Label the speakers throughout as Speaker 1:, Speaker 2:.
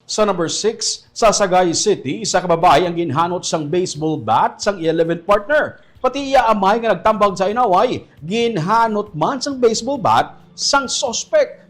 Speaker 1: Sa number 6, sa Sagay City, isa ka babae ang ginhanot sang baseball bat sang 11 partner. Pati iya amay nga nagtambag sa inaway, ginhanot man sang baseball bat sang sospek.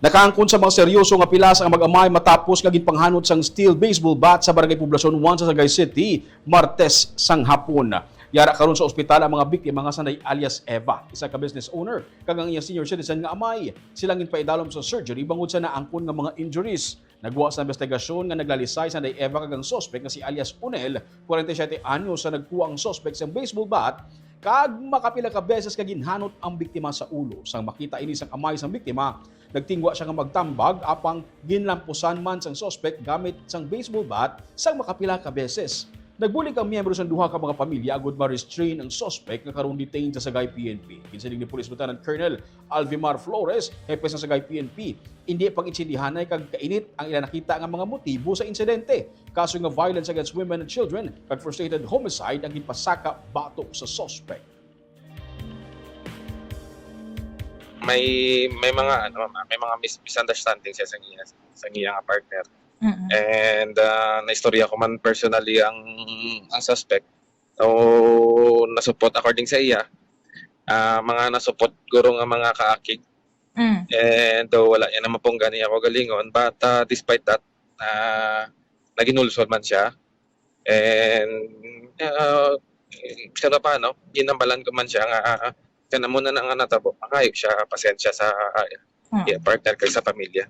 Speaker 1: Nakaangkon sa mga seryoso nga pilas ang mag-amay matapos nga ginpanghanot sang steel baseball bat sa Barangay Poblasyon 1 sa Sagay City, Martes sang hapon. Yara karon sa ospital ang mga biktima nga sanay alias Eva, isa ka business owner, kag ang iya senior citizen nga amay. Silang ginpaidalom sa surgery bangod sa naangkon nga mga injuries. Nagwa sa investigasyon nga naglalisay sanay Eva kag ang suspect nga si alias Unel, 47 anyos sa nagkuha ang suspect sa baseball bat kag makapila ka beses kag ginhanot ang biktima sa ulo. Sang makita ini sang amay sang biktima, nagtingwa siya nga magtambag apang ginlampusan man sang suspect gamit sang baseball bat sang makapila ka beses. Nagbulig ang miyembro sa duha ka mga pamilya agud ma-restrain ang suspect nga karon detained sa Sagay PNP. Kinsalig ni Police Lieutenant Colonel Alvimar Flores, hepe sa Sagay PNP, hindi pag-insindihanay kag kainit ang ila nakita nga mga motibo sa insidente. Kaso nga violence against women and children kag frustrated homicide ang ginpasaka batok sa suspect.
Speaker 2: May mga misunderstanding siya sa iya nga partner. And naistorya ko man personally ang suspect. So nasupport according sa iya. Mga nasupport guro nga mga kaakig. And wala yan naman pong gani ako galingon, but despite that naginulsol man siya. And siya pa ginambalan ko man siya nga kana muna na nga natabo. Makayop siya, pasensya sa partner kay sa pamilya.